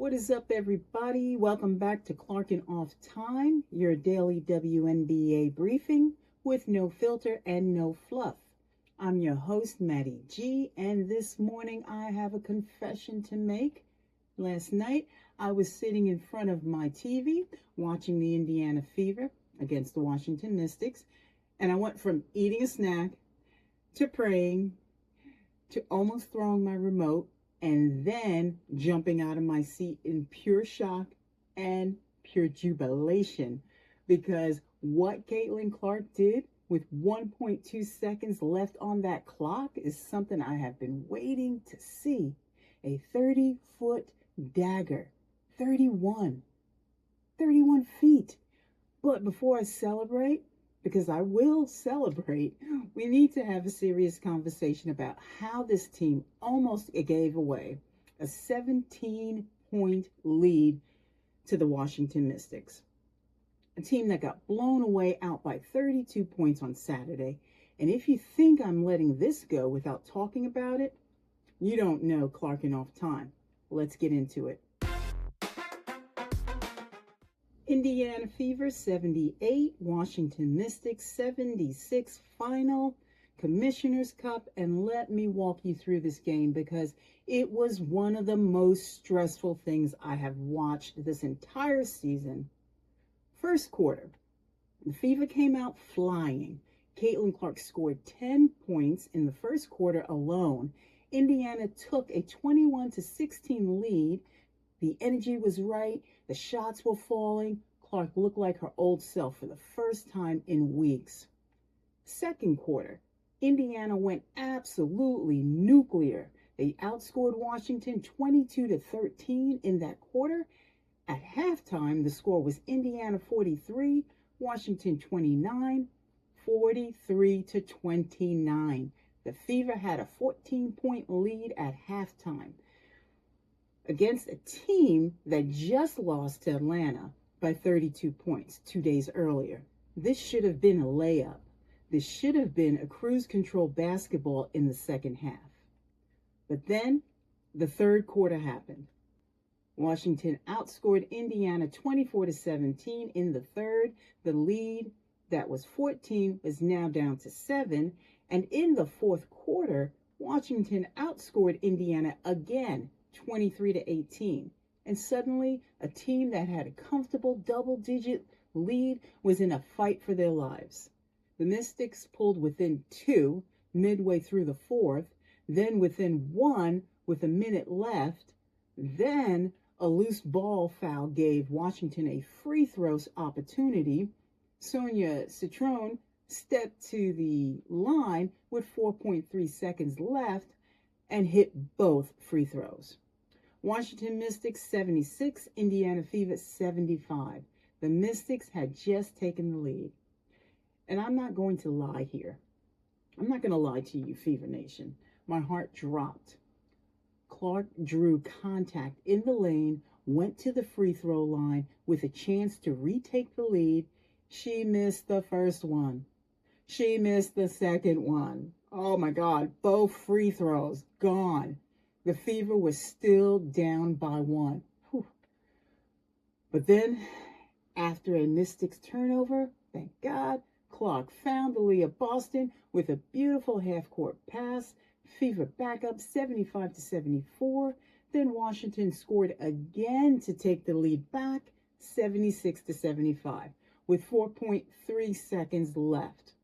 What is up, everybody? Welcome back to Clarrkin Off Time, your daily WNBA briefing with no filter and no fluff. I'm your host, MaddyG, and this morning I have a confession to make. Last night, I was sitting in front of my TV watching the Indiana Fever against the Washington Mystics, and I went from eating a snack to praying to almost throwing my remote and then jumping out of my seat in pure shock and pure jubilation, because what Caitlin Clark did with 1.2 seconds left on that clock is something I have been waiting to see. A 30-foot dagger, 31 feet. But before I celebrate, because I will celebrate, we need to have a serious conversation about how this team almost gave away a 17-point lead to the Washington Mystics. A team that got blown away out by 32 points on Saturday. And if you think I'm letting this go without talking about it, you don't know Clarrkin Off Time. Let's get into it. Indiana Fever 78, Washington Mystics 76 final, Commissioner's Cup, and let me walk you through this game because it was one of the most stressful things I have watched this entire season. First quarter, the Fever came out flying. Caitlin Clark scored 10 points in the first quarter alone. Indiana took a 21-16 lead. The energy was right. The shots were falling. Clark looked like her old self for the first time in weeks. Second quarter, Indiana went absolutely nuclear. They outscored Washington 22-13 in that quarter. At halftime, the score was Indiana 43, Washington 29, 43-29. The Fever had a 14-point lead at halftime against a team that just lost to Atlanta by 32 points 2 days earlier. This should have been a layup. This should have been a cruise control basketball in the second half. But then the third quarter happened. Washington outscored Indiana 24-17 in the third. The lead that was 14 was now down to 7. And in the fourth quarter, Washington outscored Indiana again 23-18. And suddenly, a team that had a comfortable double-digit lead was in a fight for their lives. The Mystics pulled within 2 midway through the fourth, then within 1 with a minute left. Then a loose ball foul gave Washington a free throws opportunity. Sonia Citron stepped to the line with 4.3 seconds left and hit both free throws. Washington Mystics 76, Indiana Fever 75. The Mystics had just taken the lead. And I'm not going to lie here. I'm not going to lie to you, Fever Nation. My heart dropped. Clark drew contact in the lane, went to the free throw line with a chance to retake the lead. She missed the first one. She missed the second one. Oh my God, both free throws gone. The Fever was still down by 1. Whew. But then, after a Mystics turnover, thank God, Clark found Aliyah Boston with a beautiful half-court pass. Fever back up 75-74. Then Washington scored again to take the lead back 76-75 with 4.3 seconds left.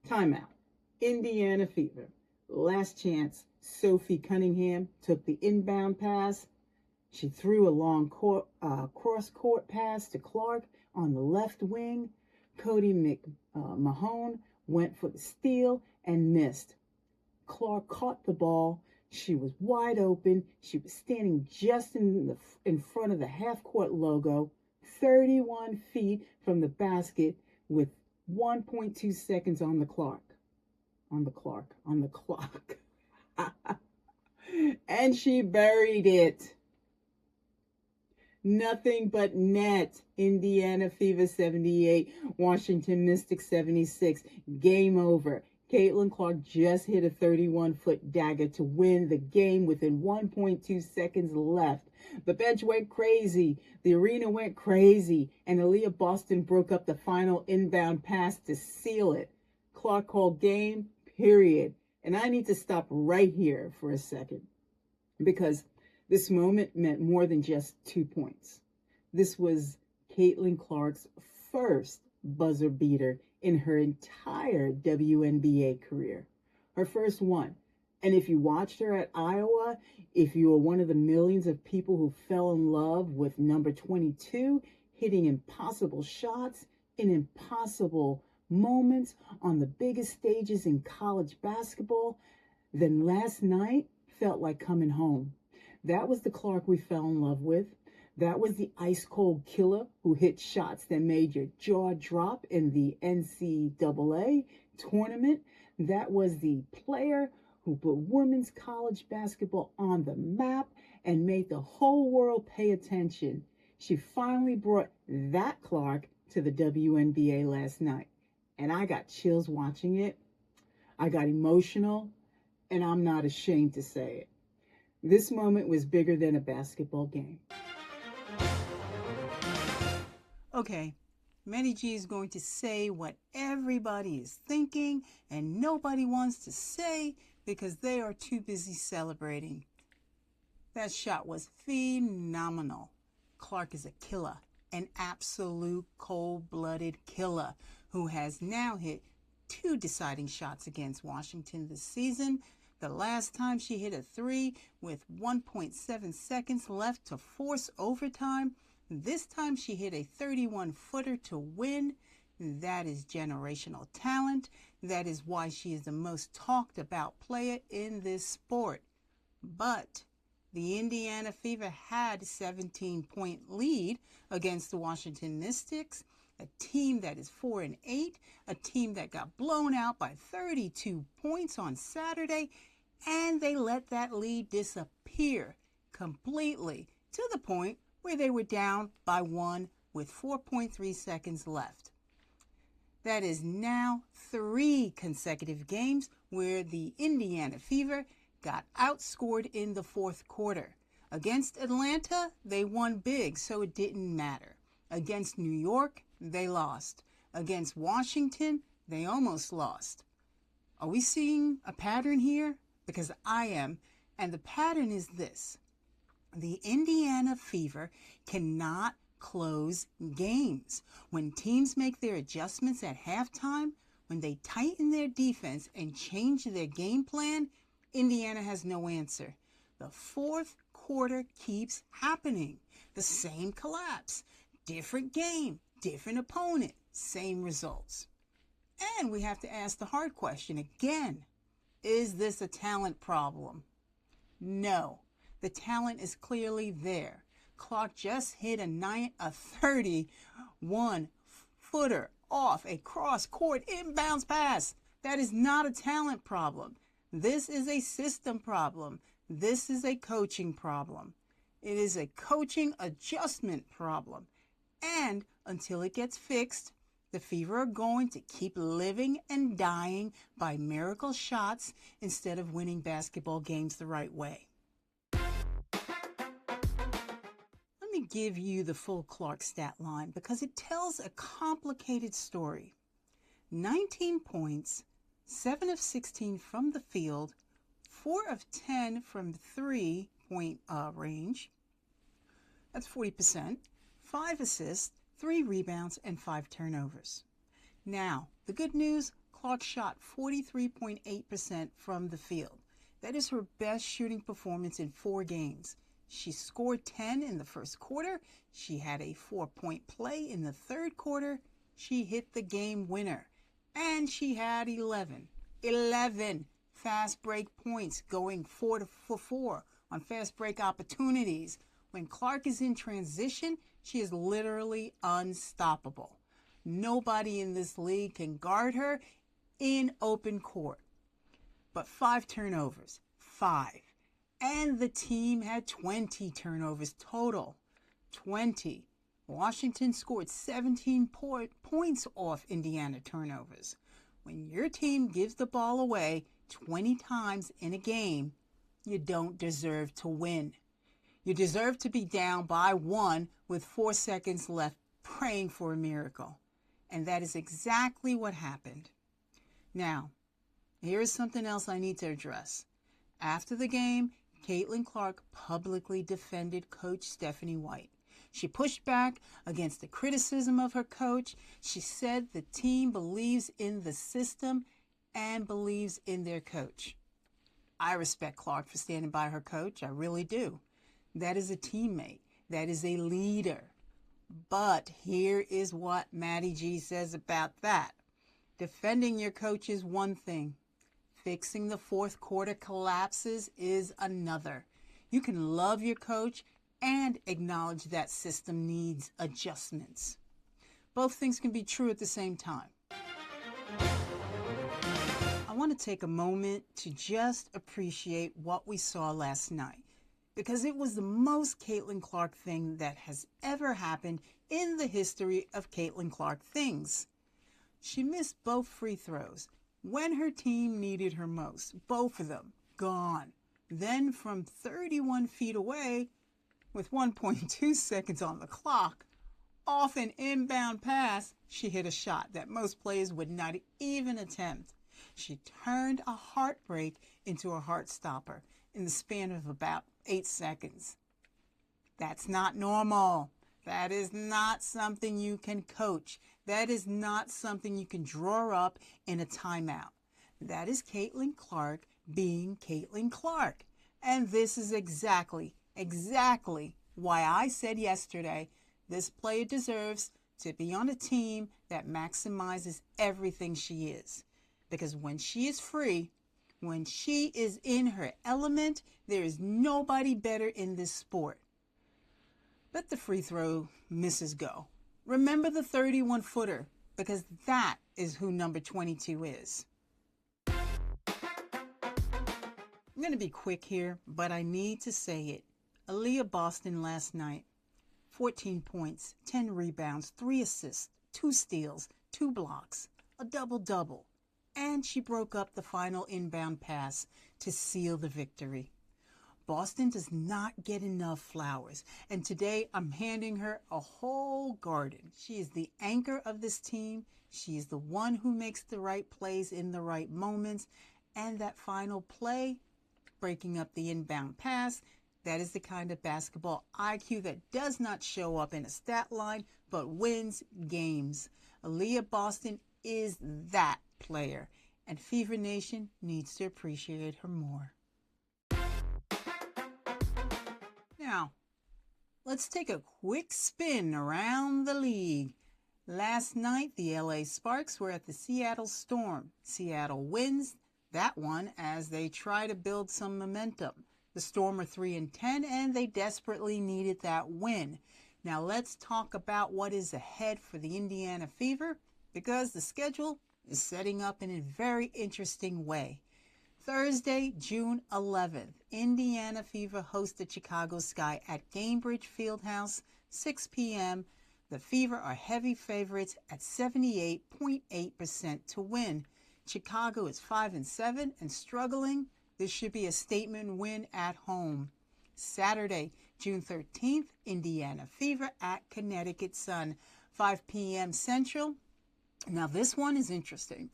Timeout. Indiana Fever. Last chance. Sophie Cunningham took the inbound pass. She threw a long cross-court pass to Clark on the left wing. Cody McMahon went for the steal and missed. Clark caught the ball. She was wide open. She was standing just in front of the half-court logo, 31 feet from the basket with 1.2 seconds on the clock. And she buried it. Nothing but net. Indiana Fever 78, Washington Mystics 76. Game over. Caitlin Clark just hit a 31-foot dagger to win the game within 1.2 seconds left. The bench went crazy, the arena went crazy, and Aliyah Boston broke up the final inbound pass to seal it. Clark called game, period. And I need to stop right here for a second, because this moment meant more than just 2 points. This was Caitlin Clark's first buzzer beater in her entire WNBA career. Her first one. And if you watched her at Iowa, if you were one of the millions of people who fell in love with number 22, hitting impossible shots in impossible moments on the biggest stages in college basketball, then last night felt like coming home. That was the Clark we fell in love with. That was the ice-cold killer who hit shots that made your jaw drop in the NCAA tournament. That was the player who put women's college basketball on the map and made the whole world pay attention. She finally brought that Clark to the WNBA last night. And I got chills watching it. I got emotional, and I'm not ashamed to say it. This moment was bigger than a basketball game. Okay, MaddyG is going to say what everybody is thinking and nobody wants to say because they are too busy celebrating. That shot was phenomenal. Clark is a killer, an absolute cold-blooded killer who has now hit 2 deciding shots against Washington this season. The last time she hit a 3 with 1.7 seconds left to force overtime. This time she hit a 31-footer to win. That is generational talent. That is why she is the most talked about player in this sport. But the Indiana Fever had a 17-point lead against the Washington Mystics, a team that is 4-8, a team that got blown out by 32 points on Saturday, and they let that lead disappear completely to the point where they were down by 1 with 4.3 seconds left. That is now 3 consecutive games where the Indiana Fever got outscored in the 4th quarter. Against Atlanta, they won big, so it didn't matter. Against New York, they lost. Against Washington, they almost lost. Are we seeing a pattern here? Because I am, and the pattern is this. The Indiana Fever cannot close games. When teams make their adjustments at halftime, when they tighten their defense and change their game plan, Indiana has no answer. The 4th quarter keeps happening. The same collapse. Different game, different opponent, same results. And we have to ask the hard question again. Is this a talent problem? No. The talent is clearly there. Clark just hit a 31-footer off a cross-court inbounds pass. That is not a talent problem. This is a system problem. This is a coaching problem. It is a coaching adjustment problem. And until it gets fixed, the Fever are going to keep living and dying by miracle shots instead of winning basketball games the right way. Let me give you the full Clark stat line because it tells a complicated story. 19 points, 7 of 16 from the field, 4 of 10 from 3-point range. That's 40%. 5 assists, 3 rebounds, and 5 turnovers. Now, the good news, Clark shot 43.8% from the field. That is her best shooting performance in 4 games. She scored 10 in the 1st quarter. She had a 4-point play in the 3rd quarter. She hit the game winner. And she had 11 fast break points, going 4 for 4 on fast break opportunities. When Clark is in transition, she is literally unstoppable. Nobody in this league can guard her in open court. But 5 turnovers, 5. And the team had 20 turnovers total. 20. Washington scored 17 points off Indiana turnovers. when your team gives the ball away 20 times in a game, you don't deserve to win. You deserve to be down by 1 with 4 seconds left, praying for a miracle. And that is exactly what happened. Now, here is something else I need to address. After the game, Caitlin Clark publicly defended Coach Stephanie White. She pushed back against the criticism of her coach. She said the team believes in the system and believes in their coach. I respect Clark for standing by her coach. I really do. That is a teammate. That is a leader. But here is what MaddyG says about that. Defending your coach is one thing. Fixing the fourth quarter collapses is another. You can love your coach and acknowledge that system needs adjustments. Both things can be true at the same time. I want to take a moment to just appreciate what we saw last night, because it was the most Caitlin Clark thing that has ever happened in the history of Caitlin Clark things. She missed both free throws when her team needed her most. Both of them gone. Then from 31 feet away, with 1.2 seconds on the clock, off an inbound pass, she hit a shot that most players would not even attempt. She turned a heartbreak into a heart stopper in the span of about 8 seconds. That's not normal. That is not something you can coach. That is not something you can draw up in a timeout. That is Caitlin Clark being Caitlin Clark. And this is exactly why I said yesterday, this player deserves to be on a team that maximizes everything she is. Because when she is free, when she is in her element, there is nobody better in this sport. Let the free throw misses go. Remember the 31-footer, because that is who number 22 is. I'm going to be quick here, but I need to say it. Aliyah Boston last night, 14 points, 10 rebounds, 3 assists, 2 steals, 2 blocks, a double-double. And she broke up the final inbound pass to seal the victory. Boston does not get enough flowers, and today I'm handing her a whole garden. She is the anchor of this team. She is the one who makes the right plays in the right moments, and that final play, breaking up the inbound pass, that is the kind of basketball IQ that does not show up in a stat line, but wins games. Aliyah Boston is that player, and Fever Nation needs to appreciate her more. Now, let's take a quick spin around the league. Last night, the LA Sparks were at the Seattle Storm. Seattle wins that one as they try to build some momentum. The Storm are 3-10, and they desperately needed that win. Now let's talk about what is ahead for the Indiana Fever, because the schedule is setting up in a very interesting way. Thursday, June 11th, Indiana Fever host the Chicago Sky at Gainbridge Fieldhouse, 6 p.m. The Fever are heavy favorites at 78.8% to win. Chicago is 5-7 and struggling. This should be a statement win at home. Saturday, June 13th, Indiana Fever at Connecticut Sun, 5 p.m. Central. Now this one is interesting.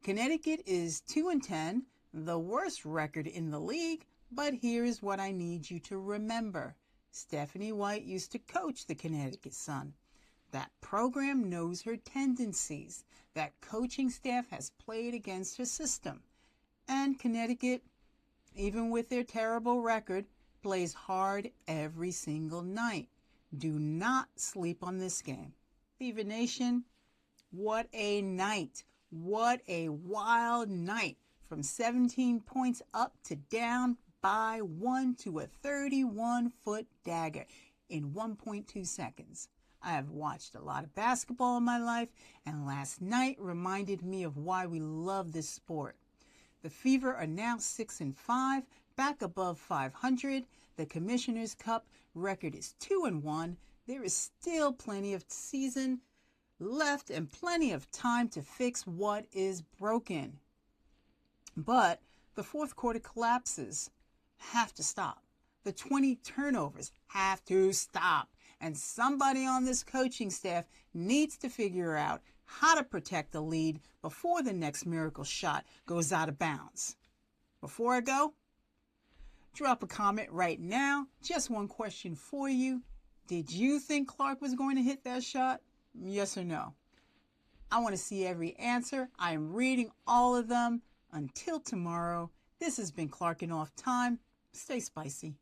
Connecticut is 2-10, the worst record in the league, but here is what I need you to remember. Stephanie White used to coach the Connecticut Sun. That program knows her tendencies. That coaching staff has played against her system. And Connecticut, even with their terrible record, plays hard every single night. Do not sleep on this game. Fever Nation, what a night. What a wild night. From 17 points up to down by 1 to a 31-foot dagger in 1.2 seconds. I have watched a lot of basketball in my life, and last night reminded me of why we love this sport. The Fever are now 6-5, back above 500. The Commissioner's Cup record is 2-1. There is still plenty of season left and plenty of time to fix what is broken. But the fourth quarter collapses have to stop. The 20 turnovers have to stop. And somebody on this coaching staff needs to figure out how to protect the lead before the next miracle shot goes out of bounds. Before I go, drop a comment right now. Just one question for you. Did you think Clark was going to hit that shot? Yes or no? I want to see every answer. I am reading all of them. Until tomorrow, this has been Clarrkin Off Time. Stay spicy.